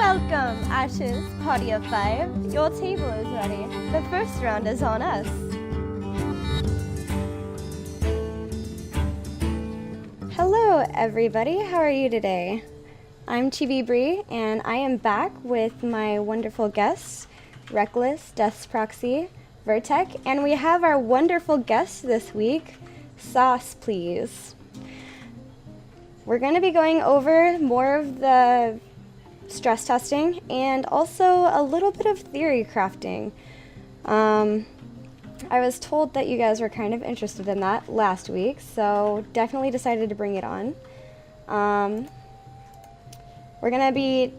Welcome, Ashes, party of 5. Your table is ready. The first round is on us. Hello, everybody. How are you today? I'm Chibi Bree, and I am back with my wonderful guests, Reckless, DeathsProxy, Virtek, and we have our wonderful guest this week, SosPlease. We're going to be going over more of the stress testing and also a little bit of theory crafting. I was told that you guys were kind of interested in that last week, so definitely decided to bring it on. We're going to be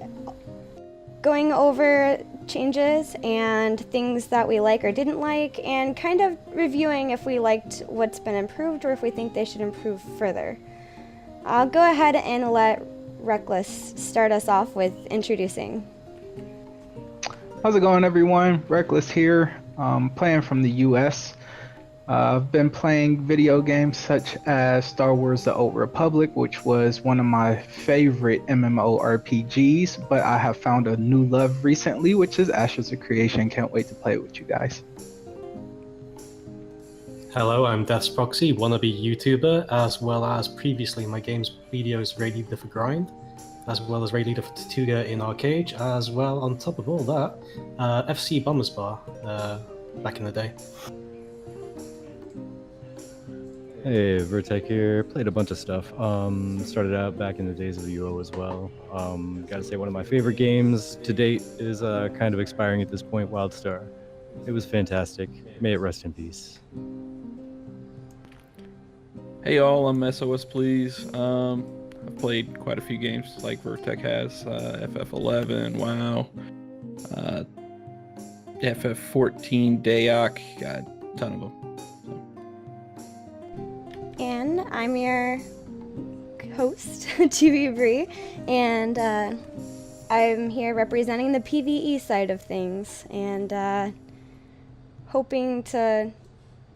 going over changes and things that we like or didn't like, and kind of reviewing if we liked what's been improved or if we think they should improve further. I'll go ahead and let Reckless start us off with introducing. How's it going, everyone? Reckless here, playing from the US. I've been playing video games such as Star Wars The Old Republic, which was one of my favorite MMORPGs, but I have found a new love recently, which is AshesofCreation. Can't wait to play it with you guys. Hello, I'm DeathsProxy, wannabe YouTuber, as well as previously my games videos Raid Leader for Grind, as well as Raid Leader for Tortuga in Arcade, as well on top of all that, FC Bombers Bar back in the day. Hey, Virtek here. Played a bunch of stuff. Started out back in the days of the UO as well. Gotta say, one of my favorite games to date is kind of expiring at this point, WildStar. It was fantastic. May it rest in peace. Hey y'all, I'm SosPlease. I've played quite a few games like Virtek has, FF11, WoW, FF14, Dayak, got a ton of them. So. And I'm your host, Chibi Bree, and I'm here representing the PvE side of things, and hoping to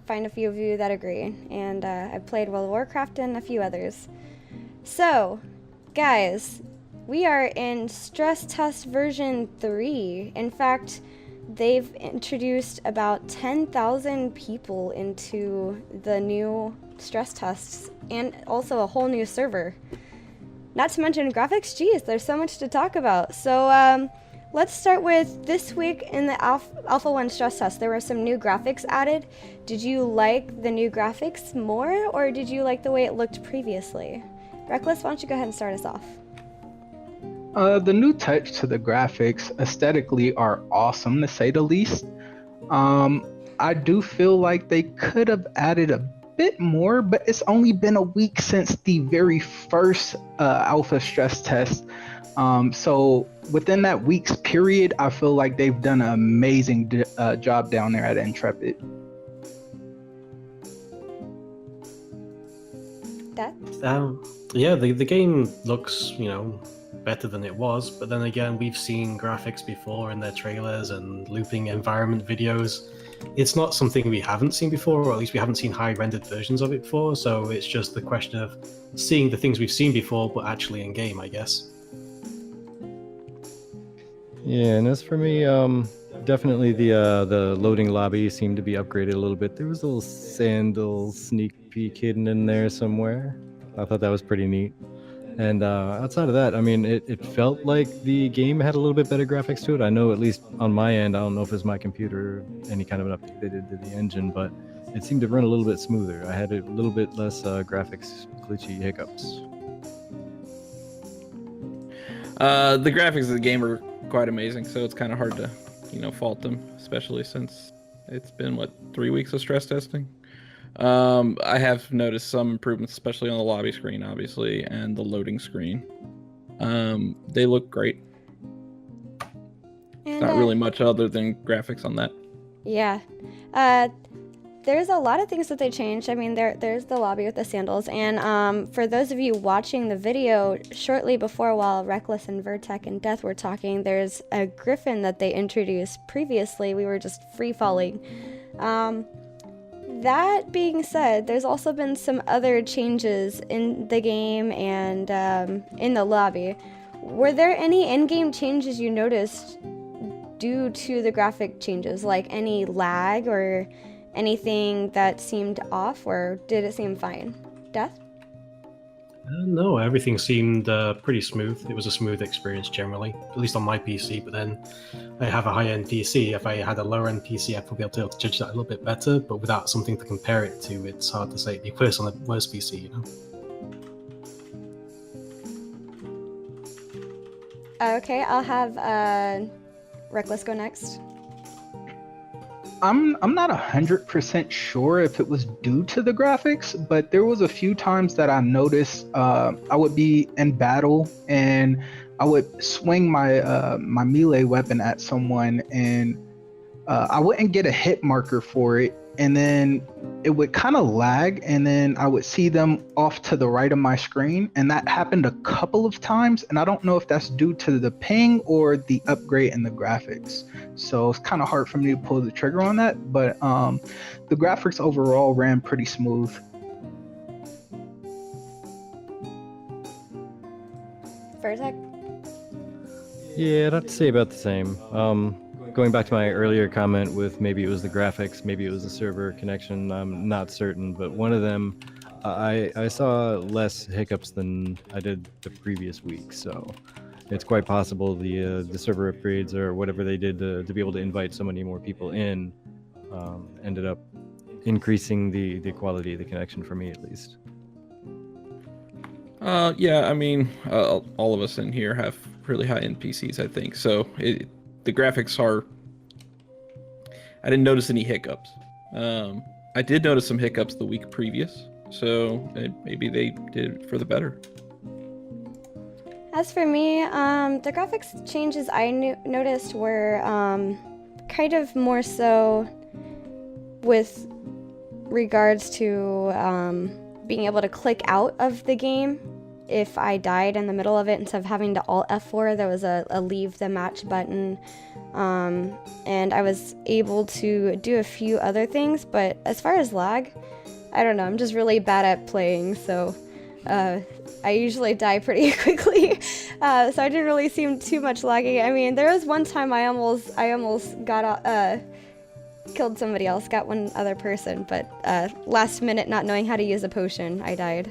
find a few of you that agree. And I've played World of Warcraft and a few others. So, guys, we are in stress test version 3. In fact, they've introduced about 10,000 people into the new stress tests, and also a whole new server. Not to mention graphics. Geez, there's so much to talk about. So, let's start with this week in the Alpha 1 stress test. There were some new graphics added. Did you like the new graphics more, or did you like the way it looked previously? Reckless, why don't you go ahead and start us off? The new touch to the graphics aesthetically are awesome, to say the least. I do feel like they could have added a bit more, but it's only been a week since the very first alpha stress test. So within that week's period, I feel like they've done an amazing job down there at Intrepid. That? Yeah, the game looks, better than it was, but then again, we've seen graphics before in their trailers and looping environment videos. It's not something we haven't seen before, or at least we haven't seen high-rendered versions of it before, so it's just the question of seeing the things we've seen before, but actually in-game, I guess. Yeah, and as for me, definitely the loading lobby seemed to be upgraded a little bit. There was a little sandal sneak peek hidden in there somewhere. I thought that was pretty neat. And outside of that, I mean, it felt like the game had a little bit better graphics to it. I know, at least on my end, I don't know if it's my computer, any kind of an update they did to the engine, but it seemed to run a little bit smoother. I had a little bit less graphics glitchy hiccups. The graphics of the game are quite amazing, so it's kind of hard to, fault them, especially since it's been, 3 weeks of stress testing. I have noticed some improvements, especially on the lobby screen, obviously, and the loading screen. They look great. And, not really much other than graphics on that. Yeah. There's a lot of things that they changed. I mean, there's the lobby with the sandals, and for those of you watching the video, shortly before, while Reckless and Virtek and Death were talking, there's a griffin that they introduced previously. We were just free-falling. That being said, there's also been some other changes in the game and in the lobby. were there any in-game changes you noticed due to the graphic changes, like any lag or anything that seemed off, or did it seem fine? Death? No, everything seemed pretty smooth. It was a smooth experience generally, at least on my PC. But then I have a high-end PC. If I had a lower-end PC, I'd probably be able to judge that a little bit better. But without something to compare it to, it's hard to say it'd be worse on a worse PC, you know? Okay, I'll have Reckless go next. I'm not 100% sure if it was due to the graphics, but there was a few times that I noticed I would be in battle and I would swing my my melee weapon at someone and I wouldn't get a hit marker for it, and then it would kind of lag, and then I would see them off to the right of my screen, and that happened a couple of times, and I don't know if that's due to the ping or the upgrade in the graphics. So it's kind of hard for me to pull the trigger on that, but the graphics overall ran pretty smooth. Virtek? Yeah, I'd have to say about the same. Going back to my earlier comment with maybe it was the graphics, maybe it was the server connection, I'm not certain, but one of them, I saw less hiccups than I did the previous week, so it's quite possible the server upgrades or whatever they did to be able to invite so many more people in ended up increasing the quality of the connection for me, at least. Yeah, I mean, all of us in here have really high-end PCs, I think, so the graphics are... I didn't notice any hiccups. I did notice some hiccups the week previous, so maybe they did it for the better. As for me, the graphics changes I noticed were kind of more so with regards to being able to click out of the game if I died in the middle of it. Instead of having to Alt F4, there was a leave the match button, and I was able to do a few other things. But as far as lag, I don't know, I'm just really bad at playing, so I usually die pretty quickly, so I didn't really seem too much lagging. I mean, there was one time I almost got killed somebody else, got one other person, but last minute, not knowing how to use a potion, I died.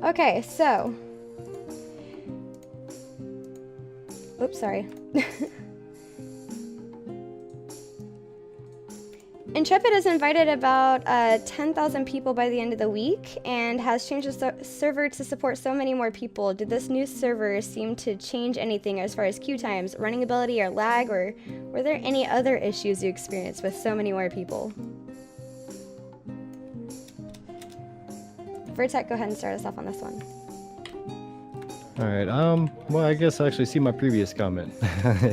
Okay, so... Oops, sorry. Intrepid has invited about 10,000 people by the end of the week and has changed the server to support so many more people. Did this new server seem to change anything as far as queue times, running ability, or lag, or were there any other issues you experienced with so many more people? Virtek, go ahead and start us off on this one. All right. Well, I guess I actually see my previous comment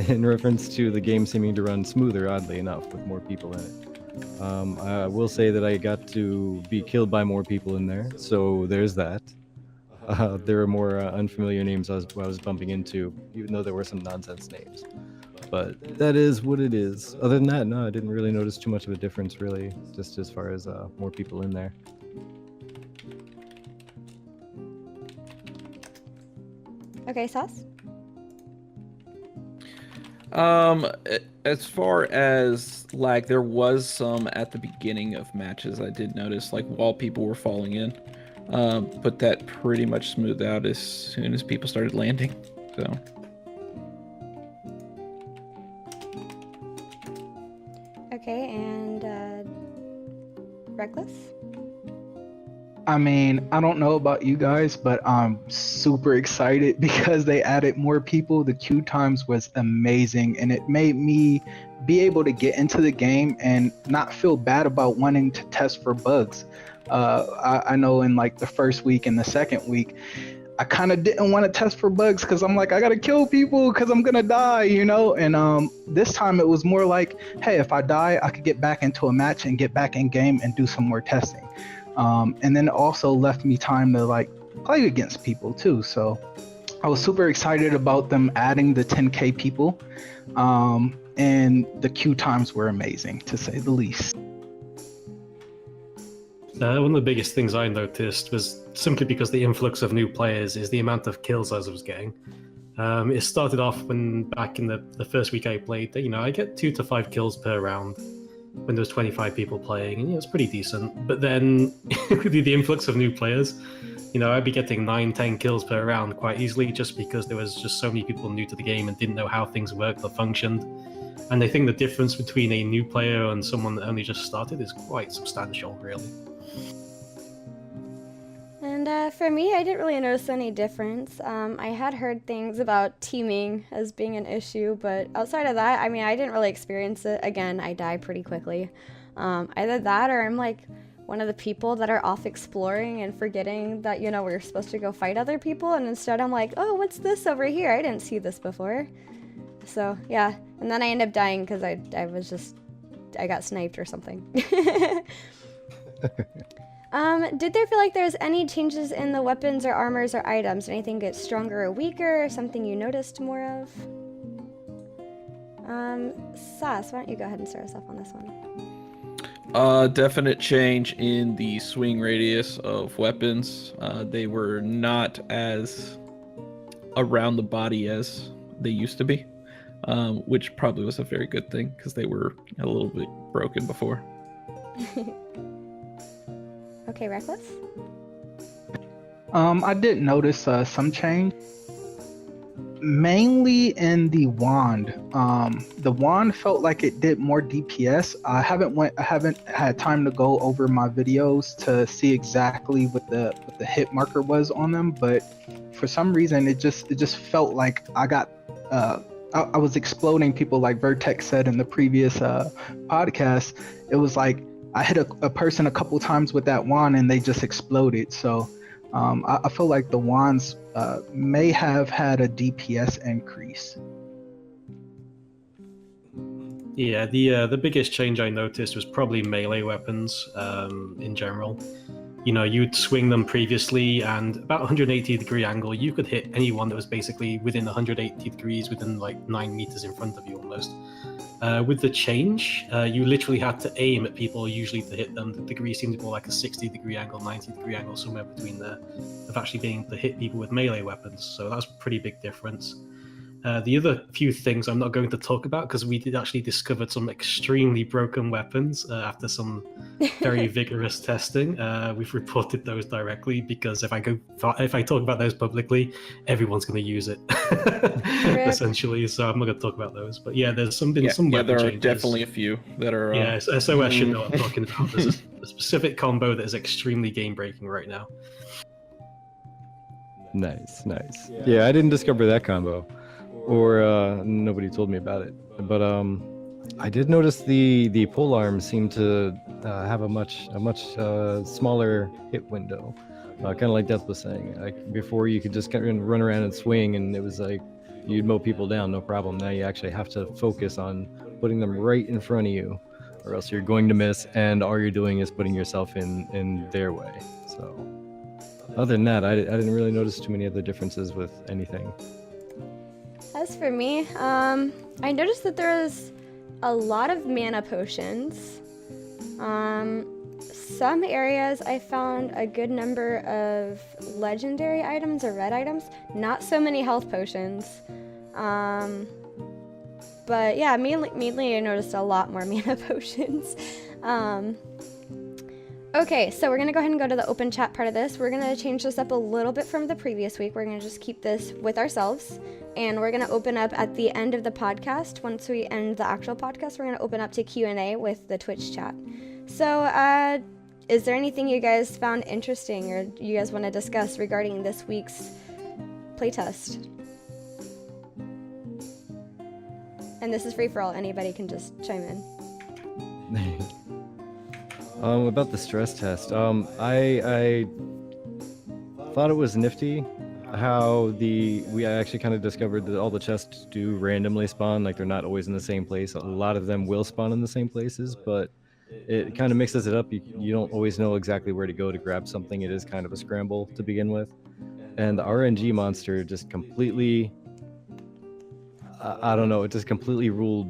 in reference to the game seeming to run smoother, oddly enough, with more people in it. I will say that I got to be killed by more people in there, so there's that. There are more unfamiliar names I was bumping into, even though there were some nonsense names. But that is what it is. Other than that, no, I didn't really notice too much of a difference, really, just as far as more people in there. Okay, Sos? As far as lag, there was some at the beginning of matches I did notice, like while people were falling in. But that pretty much smoothed out as soon as people started landing, so. Okay, and Reckless? I mean, I don't know about you guys, but I'm super excited because they added more people. The queue times was amazing, and it made me be able to get into the game and not feel bad about wanting to test for bugs. I know in like the first week and the second week, I kind of didn't want to test for bugs because I'm like, I gotta kill people because I'm gonna die, you know? And this time it was more like, hey, if I die, I could get back into a match and get back in game and do some more testing. And then it also left me time to like play against people too. So I was super excited about them adding the 10K people. And the queue times were amazing, to say the least. One of the biggest things I noticed was simply because the influx of new players is the amount of kills I was getting. It started off when back in the first week I played, I get 2 to 5 kills per round when there was 25 people playing, and it's pretty decent. But then with the influx of new players, I'd be getting 9, 10 kills per round quite easily, just because there was just so many people new to the game and didn't know how things worked or functioned. And I think the difference between a new player and someone that only just started is quite substantial, really. And for me, I didn't really notice any difference. I had heard things about teaming as being an issue, but outside of that, I didn't really experience it. Again, I die pretty quickly. Either that or I'm like one of the people that are off exploring and forgetting that, we're supposed to go fight other people, and instead I'm like, oh, what's this over here? I didn't see this before. So, yeah. And then I end up dying because I got sniped or something. Did there feel like there's any changes in the weapons or armors or items? Anything get stronger or weaker, or something you noticed more of? Sos, why don't you go ahead and start us off on this one? Definite change in the swing radius of weapons. They were not as around the body as they used to be, which probably was a very good thing because they were a little bit broken before. Okay, Reckless? I did notice some change, mainly in the wand. The wand felt like it did more DPS. I haven't had time to go over my videos to see exactly what the hit marker was on them, but for some reason it just felt like I got I was exploding people, like Virtek said in the previous podcast. It was like I hit a person a couple times with that wand and they just exploded. So I feel like the wands may have had a DPS increase. Yeah, the biggest change I noticed was probably melee weapons in general. You'd swing them previously, and about 180 degree angle, you could hit anyone that was basically within 180 degrees, within like 9 meters in front of you almost. With the change, you literally had to aim at people usually to hit them. The degree seemed to be like a 60 degree angle, 90 degree angle, somewhere between there, of actually being able to hit people with melee weapons. So that's a pretty big difference. The other few things I'm not going to talk about, because we did actually discover some extremely broken weapons after some very vigorous testing. We've reported those directly, because if I talk about those publicly, everyone's going to use it, essentially. So I'm not going to talk about those. But yeah, there's some weapon there are changes. Definitely a few that are. Yeah, SOS should know what I'm talking about. There's a specific combo that is extremely game breaking right now. Nice. Yeah, I didn't discover that combo, or nobody told me about it. But I did notice the pole arms seem to have a much smaller hit window, kind of like Death was saying. Like before, you could just kind of run around and swing, and it was like you'd mow people down, no problem. Now you actually have to focus on putting them right in front of you, or else you're going to miss, and all you're doing is putting yourself in their way. So other than that, I didn't really notice too many other differences with anything. As for me, I noticed that there was a lot of mana potions. Some areas I found a good number of legendary items or red items, not so many health potions. But yeah, mainly I noticed a lot more mana potions. Okay, so we're gonna go ahead and go to the open chat part of this. We're gonna change this up a little bit from the previous week. We're gonna just keep this with ourselves, and we're gonna open up at the end of the podcast. Once we end the actual podcast, we're gonna open up to Q&A with the Twitch chat. So, is there anything you guys found interesting or you guys want to discuss regarding this week's playtest? And this is free for all. Anybody can just chime in. About the stress test, I thought it was nifty how we actually kind of discovered that all the chests do randomly spawn, like they're not always in the same place. A lot of them will spawn in the same places, but it kind of mixes it up. You don't always know exactly where to go to grab something. It is kind of a scramble to begin with. And the RNG monster just completely I don't know, it just completely ruled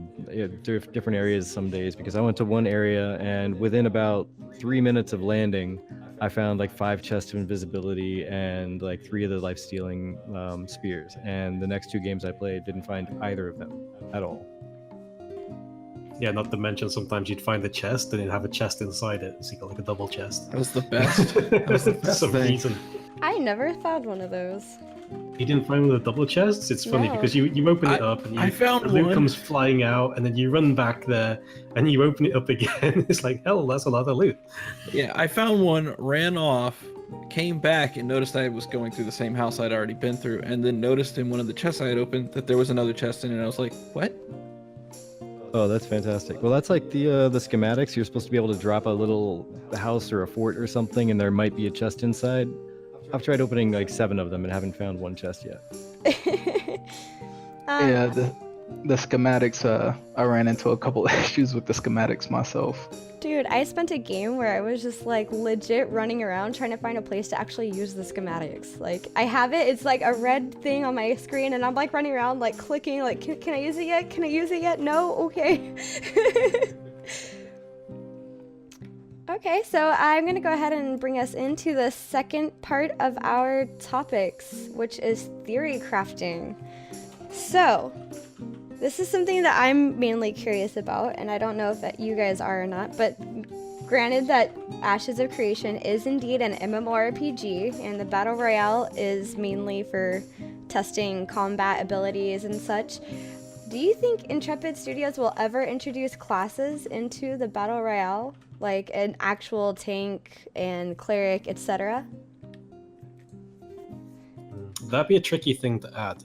different areas some days, because I went to one area and within about 3 minutes of landing, I found like 5 chests of invisibility and like 3 of the life stealing spears. And the next 2 games I played didn't find either of them at all. Yeah, not to mention sometimes you'd find a chest and it'd have a chest inside it, so you got like a double chest. That was the best. That was the For best some thing. reason. I never found one of those. You didn't find one of the double chests? It's funny No. because you open it up and I found the loot one. comes flying out, and then you run back there and you open it up again. It's like, hell, that's a lot of loot. Yeah, I found one, ran off, came back, and noticed I was going through the same house I'd already been through, and then noticed in one of the chests I had opened that there was another chest in it, and I was like, what? Oh, that's fantastic. Well, that's like the schematics. You're supposed to be able to drop a little house or a fort or something, and there might be a chest inside. I've tried opening like 7 of them and haven't found one chest yet. Yeah, the schematics. I ran into a couple issues with the schematics myself. Dude, I spent a game where I was just like legit running around trying to find a place to actually use the schematics. Like, I have it, it's like a red thing on my screen, and I'm like running around like clicking like, can I use it yet? Can I use it yet? No? Okay. Okay, so I'm gonna go ahead and bring us into the second part of our topics, which is theory crafting. So, this is something that I'm mainly curious about, and I don't know if that you guys are or not, but granted that Ashes of Creation is indeed an MMORPG, and the Battle Royale is mainly for testing combat abilities and such, do you think Intrepid Studios will ever introduce classes into the Battle Royale? Like an actual tank and cleric, etc.? That'd be a tricky thing to add,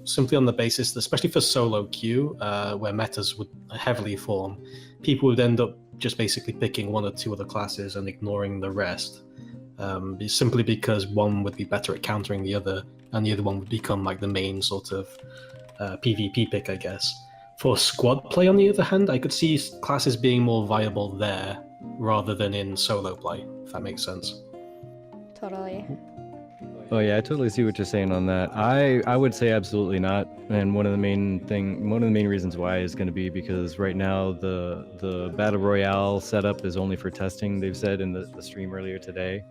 simply on the basis that, especially for solo queue, where metas would heavily form, people would end up just basically picking 1 or 2 other classes and ignoring the rest, simply because one would be better at countering the other, and the other one would become like the main sort of PvP pick, I guess. For squad play, on the other hand, I could see classes being more viable there rather than in solo play, if that makes sense. Totally. Oh yeah, I totally see what you're saying on that. I would say absolutely not. And one of the main reasons why is going to be because right now the Battle Royale setup is only for testing, they've said in the stream earlier today.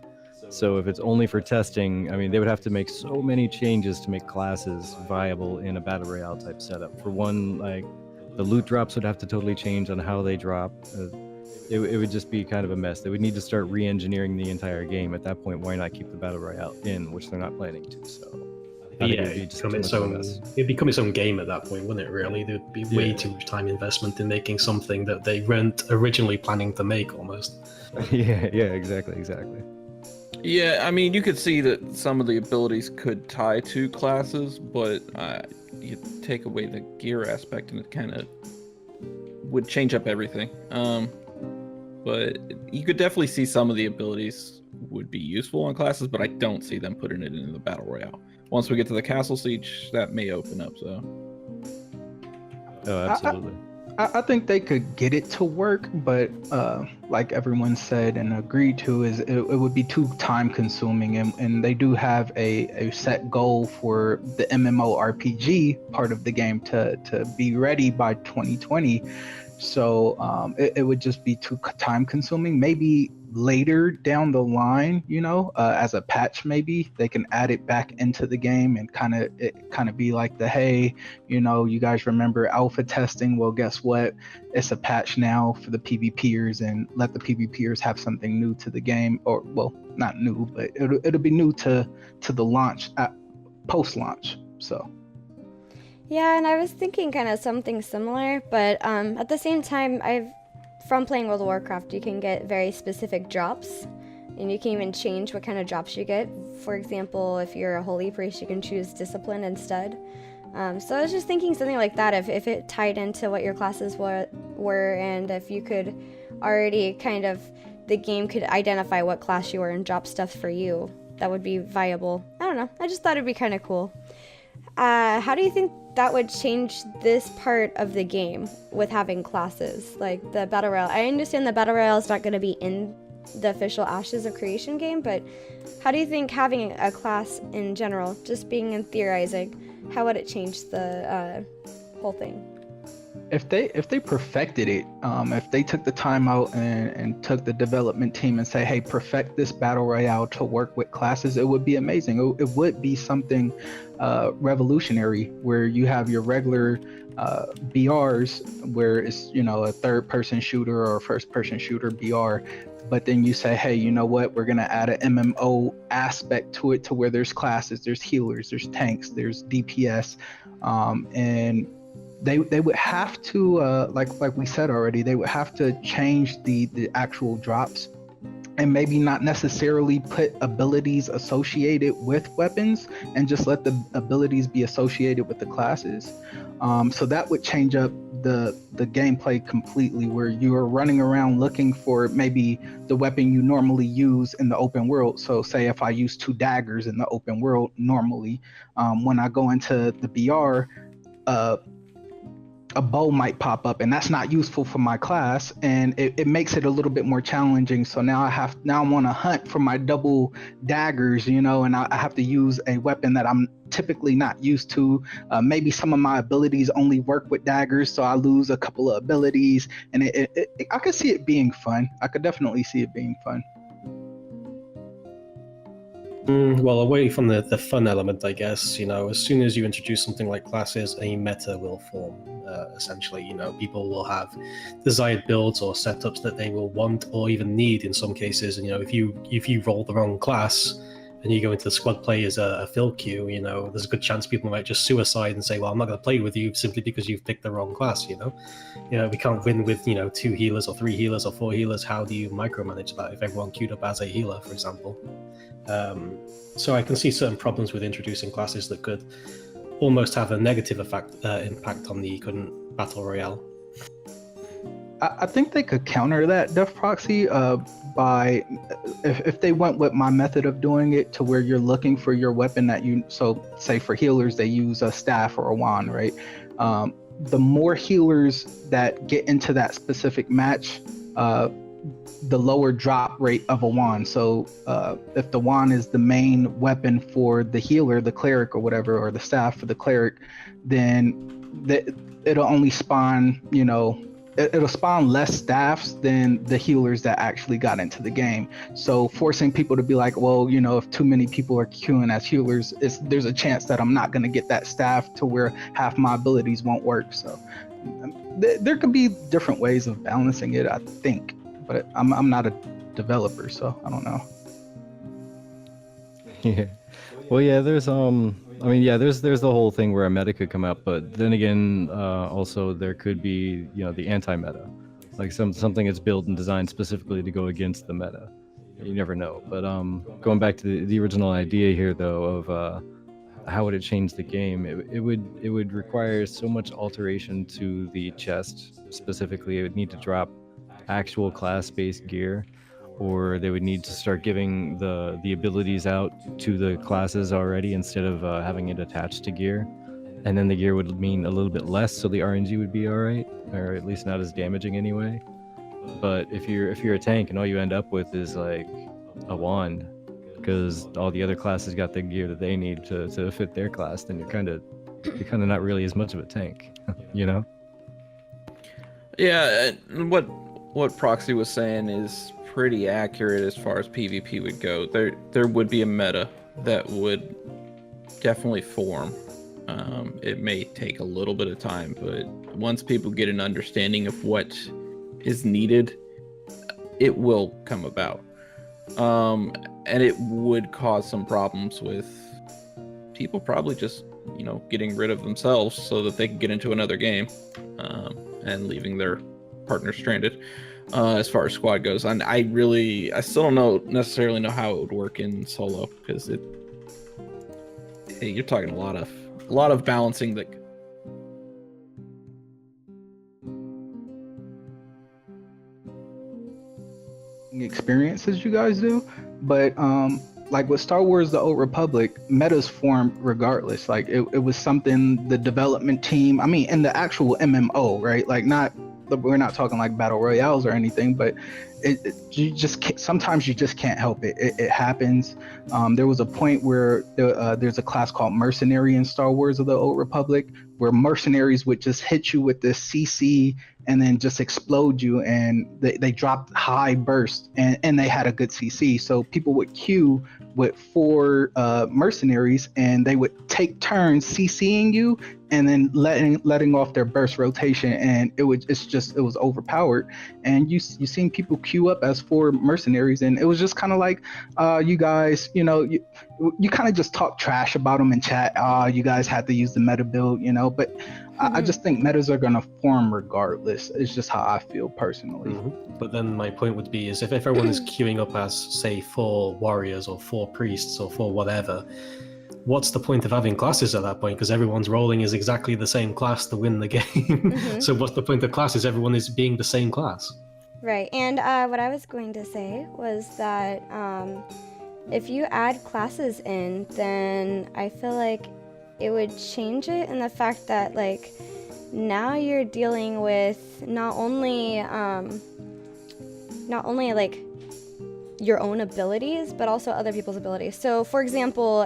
So if it's only for testing, I mean, they would have to make so many changes to make classes viable in a Battle Royale type setup. For one, like the loot drops would have to totally change on how they drop. It would just be kind of a mess. They would need to start re-engineering the entire game. At that point, why not keep the Battle Royale in, which they're not planning to, so... It'd become its own game at that point, wouldn't it, really? There'd be way too much time investment in making something that they weren't originally planning to make, almost. yeah, exactly. Yeah, I mean, you could see that some of the abilities could tie to classes, but you take away the gear aspect and it kind of would change up everything. But you could definitely see some of the abilities would be useful on classes, but I don't see them putting it into the Battle Royale. Once we get to the Castle Siege, that may open up, so... Oh, absolutely. I think they could get it to work, but like everyone said and agreed to, is it would be too time consuming, and they do have a set goal for the MMORPG part of the game to be ready by 2020. So it would just be too time consuming. Maybe later down the line, as a patch, maybe they can add it back into the game and kind of be like hey, you guys remember alpha testing? Well, guess what? It's a patch now for the PvPers, and let the PvPers have something new to the game, or well, not new, but it'll be new to the launch, post launch. So. Yeah, and I was thinking kind of something similar, but at the same time, from playing World of Warcraft, you can get very specific drops, and you can even change what kind of drops you get. For example, if you're a holy priest, you can choose discipline instead. So I was just thinking something like that, if it tied into what your classes were, and if you could already the game could identify what class you were and drop stuff for you, that would be viable. I don't know, I just thought it'd be kind of cool. How do you think that would change this part of the game with having classes, like the Battle Royale? I understand the Battle Royale is not going to be in the official Ashes of Creation game, but how do you think having a class in general, just being and theorizing, how would it change the whole thing? If they perfected it, if they took the time out and took the development team and say, hey, perfect this battle royale to work with classes, it would be amazing. It would be something revolutionary, where you have your regular BRs where it's, you know, a third person shooter or a first person shooter BR, but then you say, hey, you know what, we're gonna add an MMO aspect to it, to where there's classes, there's healers, there's tanks, there's DPS, and they would have to like we said already, they would have to change the actual drops, and maybe not necessarily put abilities associated with weapons, and just let the abilities be associated with the classes. So that would change up the gameplay completely, where you're running around looking for maybe the weapon you normally use in the open world. So say if I use 2 daggers in the open world normally, when I go into the BR, a bow might pop up, and that's not useful for my class, and it makes it a little bit more challenging. So now I want to hunt for my double daggers, you know, and I have to use a weapon that I'm typically not used to. Maybe some of my abilities only work with daggers, so I lose a couple of abilities, and I could see it being fun. I could definitely see it being fun. Well, away from the fun element, I guess, you know, as soon as you introduce something like classes, a meta will form. Essentially, you know, people will have desired builds or setups that they will want or even need in some cases. And, you know, if you roll the wrong class and you go into the squad play as a fill queue, you know, there's a good chance people might just suicide and say, well, I'm not going to play with you simply because you've picked the wrong class, you know. You know, we can't win with, you know, 2 healers or 3 healers or 4 healers. How do you micromanage that if everyone queued up as a healer, for example? So I can see certain problems with introducing classes that could almost have a negative impact on the current battle royale. I think they could counter that, DeathsProxy, by if they went with my method of doing it, to where you're looking for your weapon that you, so say for healers they use a staff or a wand, right? The more healers that get into that specific match, the lower drop rate of a wand. So if the wand is the main weapon for the healer, the cleric or whatever, or the staff for the cleric, then it'll only spawn, you know, it'll spawn less staffs than the healers that actually got into the game. So forcing people to be like, well, you know, if too many people are queuing as healers, there's a chance that I'm not going to get that staff to where half my abilities won't work. So there could be different ways of balancing it, I think. But I'm not a developer, so I don't know. Yeah. Well, yeah, there's there's the whole thing where a meta could come up, but then again, also there could be, you know, the anti-meta, like something that's built and designed specifically to go against the meta. You never know. But going back to the original idea here, though, of how would it change the game? It would require so much alteration to the chest. Specifically, it would need to drop actual class-based gear, or they would need to start giving the abilities out to the classes already instead of having it attached to gear, and then the gear would mean a little bit less, so the RNG would be all right, or at least not as damaging anyway. But if you're a tank and all you end up with is like a wand, because all the other classes got the gear that they need to fit their class, then you're kind of not really as much of a tank, you know? Yeah, what Proxy was saying is pretty accurate as far as PvP would go. There would be a meta that would definitely form. It may take a little bit of time, but once people get an understanding of what is needed, it will come about. And it would cause some problems with people probably just, you know, getting rid of themselves so that they can get into another game, and leaving their partner stranded, as far as squad goes. And I still don't necessarily know how it would work in solo, because you're talking a lot of balancing that. Experiences you guys do, but like with Star Wars The Old Republic, metas formed regardless. Like it was something the development team, I mean, in the actual MMO, right? Like we're not talking like battle royales or anything, but you just can't, sometimes you just can't help it. It happens. There was a point where there's a class called Mercenary in Star Wars of the Old Republic, where mercenaries would just hit you with this CC and then just explode you, and they dropped high burst, and they had a good CC. So people would queue with 4 mercenaries, and they would take turns CCing you and then letting off their burst rotation, and it was overpowered. And you seen people queue up as 4 mercenaries, and it was just kind of like, you guys, you kind of just talk trash about them in chat. You guys had to use the meta build, but I just think metas are going to form regardless. It's just how I feel personally. But then my point would be is if everyone is queuing up as, say, 4 warriors or 4 priests or 4 whatever, what's the point of having classes at that point? Because everyone's rolling as exactly the same class to win the game. So what's the point of classes? Everyone is being the same class. Right. And what I was going to say was that if you add classes in, then I feel like it would change it in the fact that, like, now you're dealing with not only like your own abilities, but also other people's abilities. So, for example,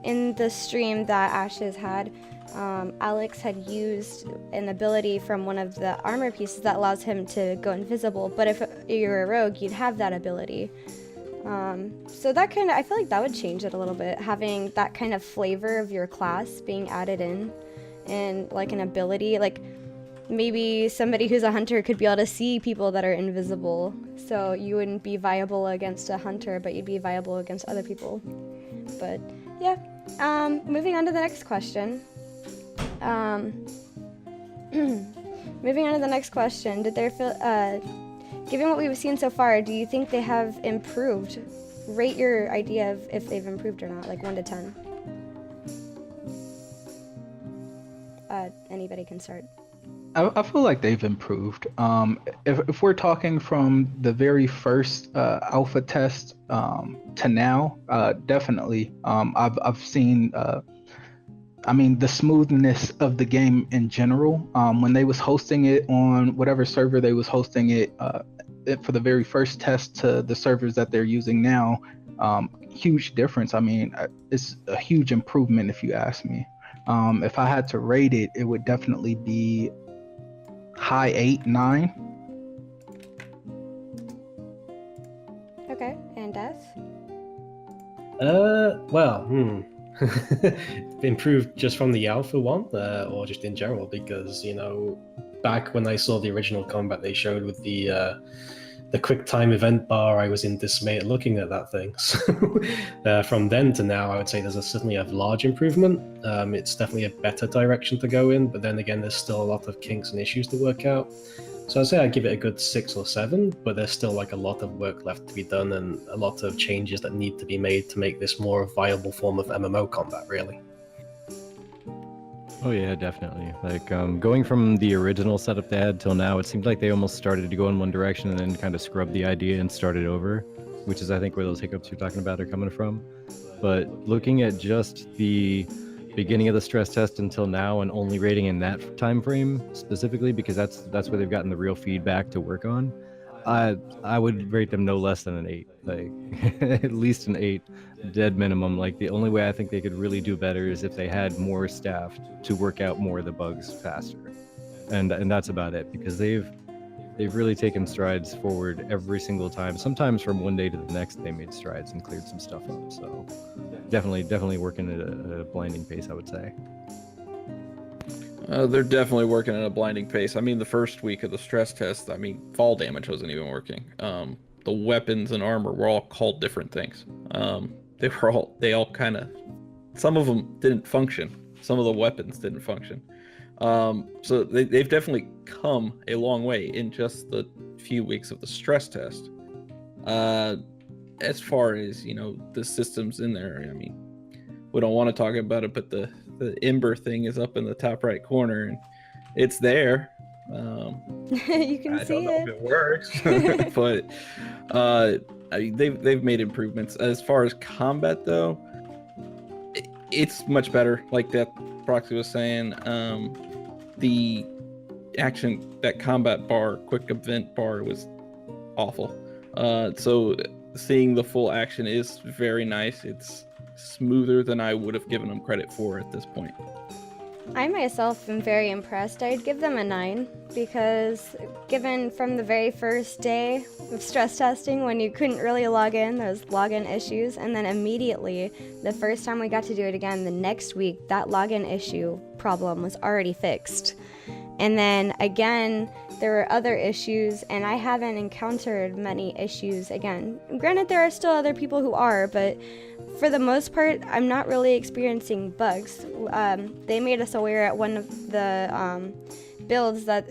in the stream that Ashes had, Alex had used an ability from one of the armor pieces that allows him to go invisible. But if you're a rogue, you'd have that ability. So that kind of, I feel like that would change it a little bit, having that kind of flavor of your class being added in, and like an ability, like maybe somebody who's a hunter could be able to see people that are invisible, so you wouldn't be viable against a hunter, but you'd be viable against other people. But yeah, moving on to the next question. Did there feel, given what we've seen so far, do you think they have improved? Rate your idea of if they've improved or not, like 1 to 10. Anybody can start. I feel like they've improved. If we're talking from the very first alpha test to now, definitely. I've seen. The smoothness of the game in general. When they was hosting it on whatever server they was hosting it for the very first test to the servers that they're using now, huge difference. It's a huge improvement if you ask me. If I had to rate it, it would definitely be high 8, 9. Okay, and Death? Improved just from the alpha one, or just in general, because back when I saw the original combat they showed with the quick time event bar, I was in dismay at looking at that thing. So from then to now, I would say there's certainly a large improvement. It's definitely a better direction to go in, but then again, there's still a lot of kinks and issues to work out. So I'd say I'd give it a good 6 or 7, but there's still like a lot of work left to be done and a lot of changes that need to be made to make this more a viable form of MMO combat, really. Oh yeah, definitely. Like going from the original setup they had till now, it seemed like they almost started to go in one direction and then kind of scrubbed the idea and started over, which is I think where those hiccups you're talking about are coming from. But looking at just the beginning of the stress test until now and only rating in that time frame specifically, because that's where they've gotten the real feedback to work on, I would rate them no less than an 8, like at least an 8, dead minimum. Like the only way I think they could really do better is if they had more staff to work out more of the bugs faster, and that's about it, because they've really taken strides forward every single time. Sometimes from one day to the next they made strides and cleared some stuff up. So definitely working at a blinding pace, I would say. They're definitely working at a blinding pace. The first week of the stress test, fall damage wasn't even working. The weapons and armor were all called different things. They all kind of, some of them didn't function. Some of the weapons didn't function. So they've definitely come a long way in just the few weeks of the stress test. As far as, the systems in there, we don't want to talk about it, but the Ember thing is up in the top right corner and it's there. You can see I don't know it. if it works, but they've made improvements. As far as combat though, it's much better. Like that Proxy was saying, the action, that combat bar, quick event bar was awful. So seeing the full action is very nice. It's smoother than I would have given them credit for at this point. I myself am very impressed. I'd give them a 9 because given from the very first day of stress testing when you couldn't really log in, those login issues, and then immediately the first time we got to do it again the next week, that login issue problem was already fixed. And then again, there were other issues, and I haven't encountered many issues again. Granted, there are still other people who are, but for the most part, I'm not really experiencing bugs. They made us aware at one of the builds that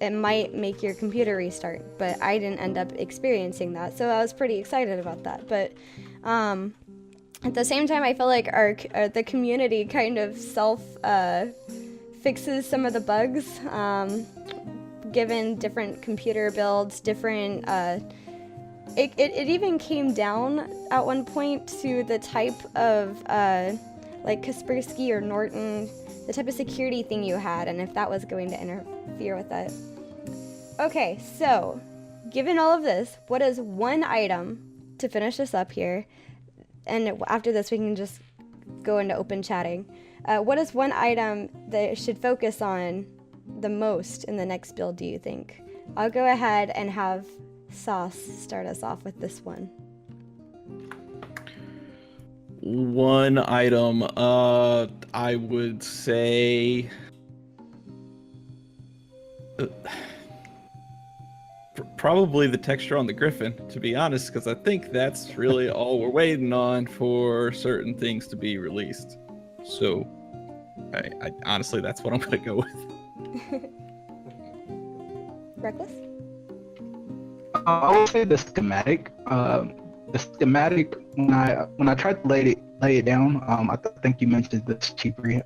it might make your computer restart, but I didn't end up experiencing that, so I was pretty excited about that. But at the same time, I feel like the community kind of fixes some of the bugs, given different computer builds, different it even came down at one point to the type of like Kaspersky or Norton, the type of security thing you had, and if that was going to interfere with it. Okay, so given all of this, what is one item to finish this up here, and after this we can just go into open chatting. What is one item that it should focus on the most in the next build, do you think? I'll go ahead and have Sauce start us off with this one. One item, I would say probably the texture on the Griffin, to be honest, because I think that's really all we're waiting on for certain things to be released. So, I honestly, that's what I'm gonna go with. Reckless? I would say the schematic. The schematic, when I tried to lay it down, I think you mentioned this, Cheapery.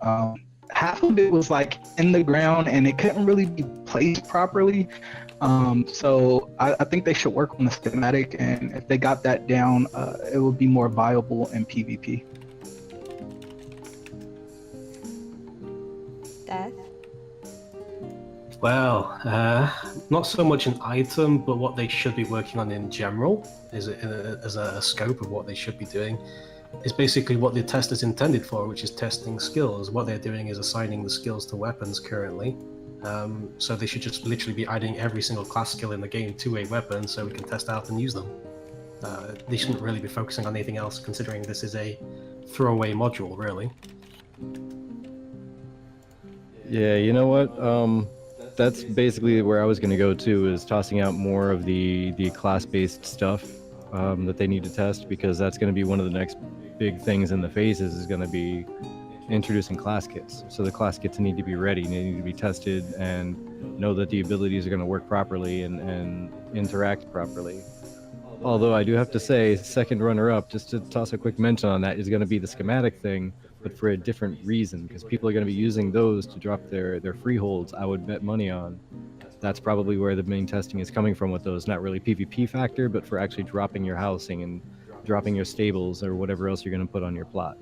Half of it was like in the ground and it couldn't really be placed properly. So I think they should work on the schematic, and if they got that down, it would be more viable in PvP. Death? Well, not so much an item, but what they should be working on in general as a scope of what they should be doing is basically what the test is intended for, which is testing skills. What they're doing is assigning the skills to weapons currently. So they should just literally be adding every single class skill in the game to a weapon so we can test out and use them. They shouldn't really be focusing on anything else, considering this is a throwaway module, really. Yeah, you know what? That's basically where I was going to go too, is tossing out more of the class-based stuff that they need to test, because that's going to be one of the next big things in the phases, is going to be introducing class kits. So the class kits need to be ready, they need to be tested and know that the abilities are going to work properly and interact properly. Although I do have to say, second runner-up, just to toss a quick mention on that, is going to be the schematic thing, but for a different reason, because people are going to be using those to drop their freeholds. I would bet money on that's probably where the main testing is coming from with those. Not really PvP factor, but for actually dropping your housing and dropping your stables or whatever else you're going to put on your plot.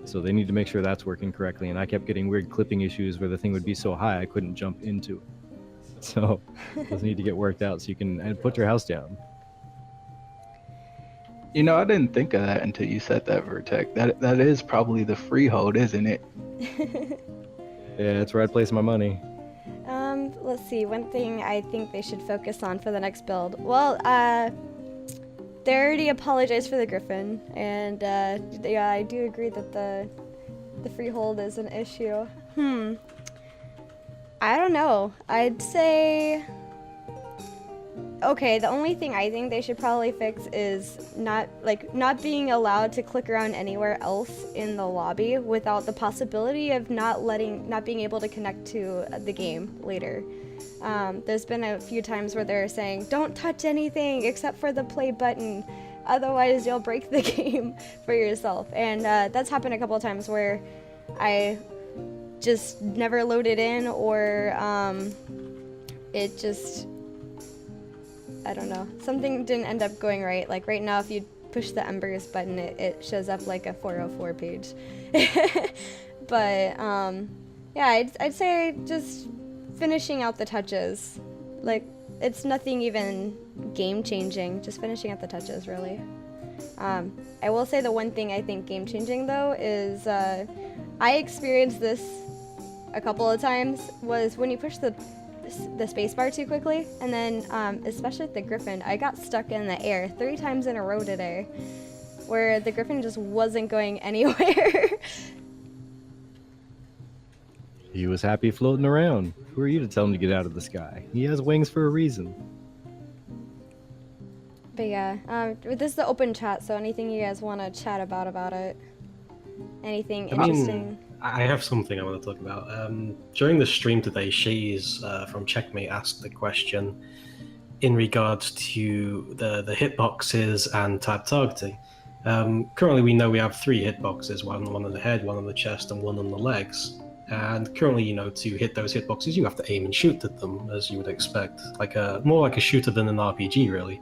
So they need to make sure that's working correctly. And I kept getting weird clipping issues where the thing would be so high I couldn't jump into it. So those need to get worked out so you can put your house down. You know, I didn't think of that until you said that, Virtek. That is probably the freehold, isn't it? Yeah, that's where I'd place my money. Let's see, one thing I think they should focus on for the next build. Well, they already apologized for the Griffin, and yeah, I do agree that the freehold is an issue. I don't know. I'd say... Okay, the only thing I think they should probably fix is not being allowed to click around anywhere else in the lobby without the possibility of not being able to connect to the game later. There's been a few times where they're saying, don't touch anything except for the play button, otherwise you'll break the game for yourself. And that's happened a couple of times where I just never loaded in, or it just... I don't know. Something didn't end up going right. Like right now, if you push the Embers button, it shows up like a 404 page. But yeah, I'd say just finishing out the touches. Like it's nothing even game changing. Just finishing up the touches, really. I will say the one thing I think game changing though is I experienced this a couple of times was when you push the spacebar too quickly, and then especially with the Griffin, I got stuck in the air 3 times in a row today, where the Griffin just wasn't going anywhere. He was happy floating around. Who are you to tell him to get out of the sky? He has wings for a reason. But yeah, this is the open chat, so anything you guys want to chat about it? Anything interesting? I have something I want to talk about. During the stream today, Shays from Checkmate asked the question in regards to the hitboxes and tab targeting. Currently, we know we have 3 hitboxes, one on the head, one on the chest, and one on the legs. And currently, you know, to hit those hitboxes, you have to aim and shoot at them, as you would expect, more like a shooter than an RPG, really.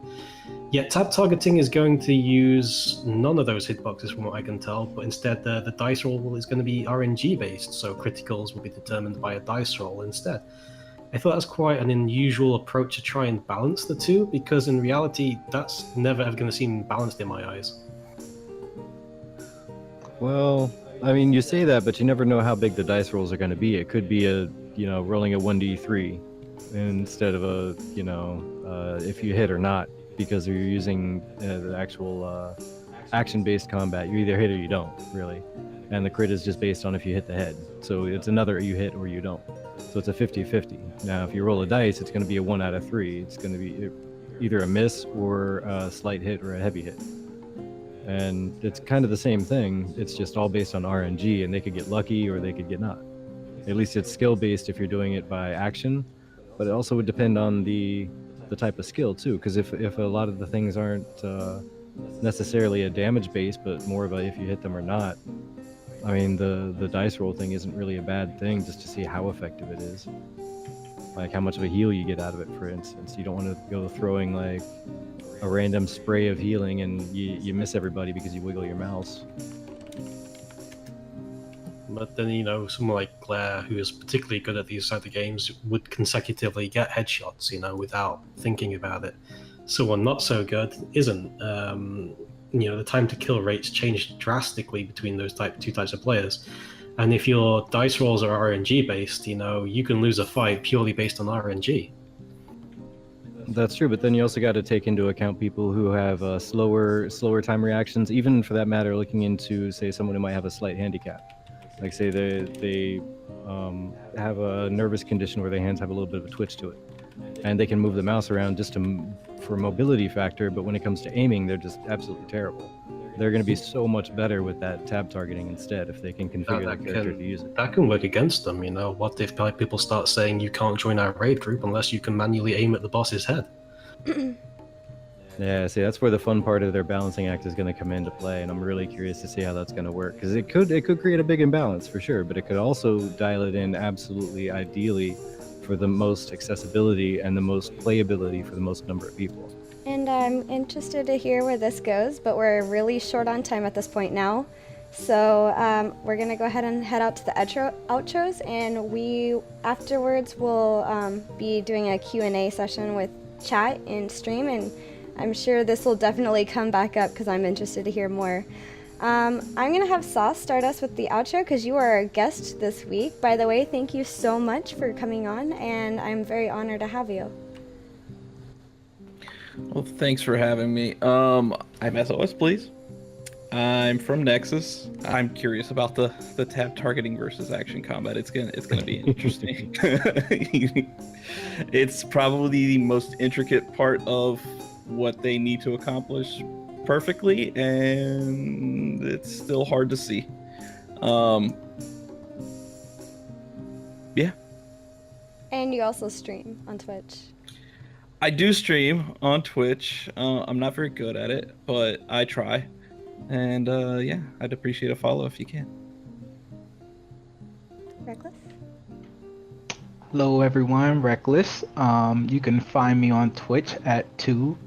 Yet tab targeting is going to use none of those hitboxes from what I can tell, but instead the dice roll is going to be RNG based, so criticals will be determined by a dice roll instead. I thought that's quite an unusual approach to try and balance the two, because in reality that's never ever going to seem balanced in my eyes. Well, I mean, you say that, but you never know how big the dice rolls are going to be. It could be rolling a 1d3 instead of a, if you hit or not, because you're using the actual action-based combat. You either hit or you don't, really. And the crit is just based on if you hit the head. So it's another you hit or you don't. So it's a 50-50. Now, if you roll a dice, it's going to be a 1 out of 3. It's going to be either a miss or a slight hit or a heavy hit. And it's kind of the same thing. It's just all based on RNG, and they could get lucky or they could get not. At least it's skill-based if you're doing it by action, but it also would depend on the type of skill too, because if a lot of the things aren't necessarily a damage base, but more of a if you hit them or not, I mean the dice roll thing isn't really a bad thing, just to see how effective it is, like how much of a heal you get out of it. For instance, you don't want to go throwing like a random spray of healing and you miss everybody because you wiggle your mouse. But then, someone like Claire, who is particularly good at these type of games, would consecutively get headshots, without thinking about it. Someone not so good isn't. The time to kill rates change drastically between those two types of players. And if your dice rolls are RNG based, you can lose a fight purely based on RNG. That's true, but then you also got to take into account people who have slower time reactions, even for that matter, looking into, say, someone who might have a slight handicap. Like, say they have a nervous condition where their hands have a little bit of a twitch to it, and they can move the mouse around just for mobility factor, but when it comes to aiming, they're just absolutely terrible. They're going to be so much better with that tab targeting instead if they can configure the character to use it. That can work against them, What if people start saying you can't join our raid group unless you can manually aim at the boss's head? Yeah, see, that's where the fun part of their balancing act is going to come into play, and I'm really curious to see how that's going to work, because it could create a big imbalance for sure, but it could also dial it in absolutely ideally for the most accessibility and the most playability for the most number of people. And I'm interested to hear where this goes, but we're really short on time at this point now. So we're going to go ahead and head out to the outros, and we afterwards will be doing a Q&A session with chat and stream, and I'm sure this will definitely come back up because I'm interested to hear more. I'm going to have Sauce start us with the outro because you are our guest this week. By the way, thank you so much for coming on, and I'm very honored to have you. Well, thanks for having me. I'm SosPlease. I'm from Nexus. I'm curious about the tab targeting versus action combat. It's gonna be interesting. It's probably the most intricate part of what they need to accomplish perfectly, and it's still hard to see. Yeah. And you also stream on Twitch. I do stream on Twitch. I'm not very good at it, but I try. And yeah, I'd appreciate a follow if you can. Reckless? Hello everyone, Reckless. You can find me on Twitch at 2RECKLESS.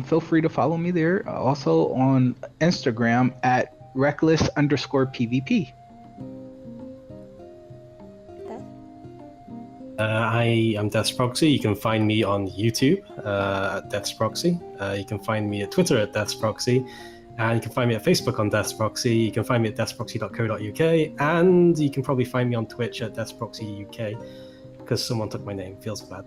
Feel free to follow me there. Also on Instagram at Reckless_PvP. I am DeathsProxy. You can find me on YouTube at DeathsProxy. You can find me at Twitter at DeathsProxy. And you can find me at Facebook on DeathsProxy. You can find me at deathsproxy.co.uk. And you can probably find me on Twitch at DeathsProxyUK, because someone took my name. Feels bad.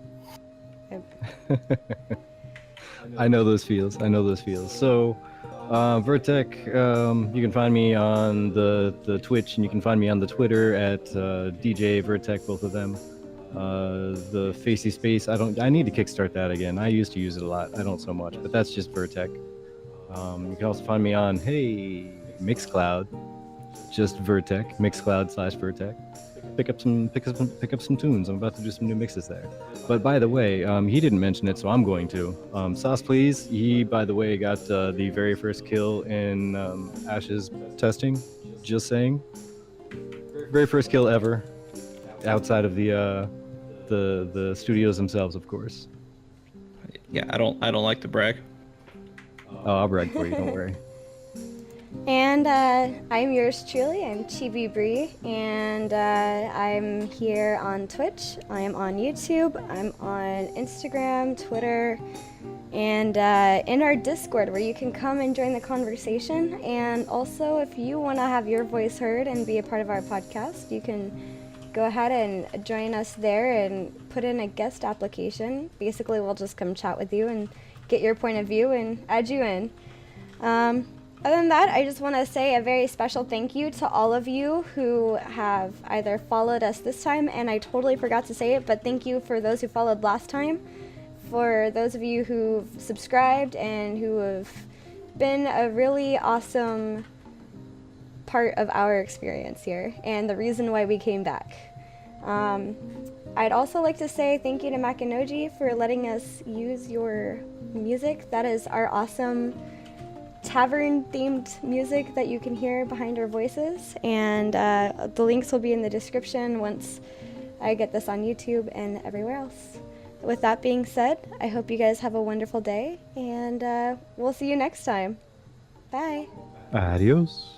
I know those feels. So, Virtek, you can find me on the Twitch, and you can find me on the Twitter at DJ Virtek, both of them. The Facey Space, I need to kickstart that again. I used to use it a lot. I don't so much, but that's just Virtek. You can also find me on Mixcloud, just Virtek, Mixcloud/Virtek. Pick up some tunes. I'm about to do some new mixes there. But by the way, he didn't mention it, so I'm going to. SosPlease, he by the way got the very first kill in Ashes testing. Just saying, very first kill ever, outside of the studios themselves, of course. Yeah, I don't like to brag. Oh, I'll brag for you. Don't worry. And I'm yours truly. I'm Chibi Bree, and I'm here on Twitch. I am on YouTube. I'm on Instagram, Twitter, and in our Discord, where you can come and join the conversation. And also, if you want to have your voice heard and be a part of our podcast, you can go ahead and join us there and put in a guest application. Basically, we'll just come chat with you and get your point of view and add you in. Other than that, I just want to say a very special thank you to all of you who have either followed us this time, and I totally forgot to say it, but thank you for those who followed last time, for those of you who've subscribed and who have been a really awesome part of our experience here and the reason why we came back. I'd also like to say thank you to Makinoji for letting us use your music. That is our awesome tavern-themed music that you can hear behind our voices, and the links will be in the description once I get this on YouTube and everywhere else. With that being said, I hope you guys have a wonderful day, and we'll see you next time. Bye. Adios.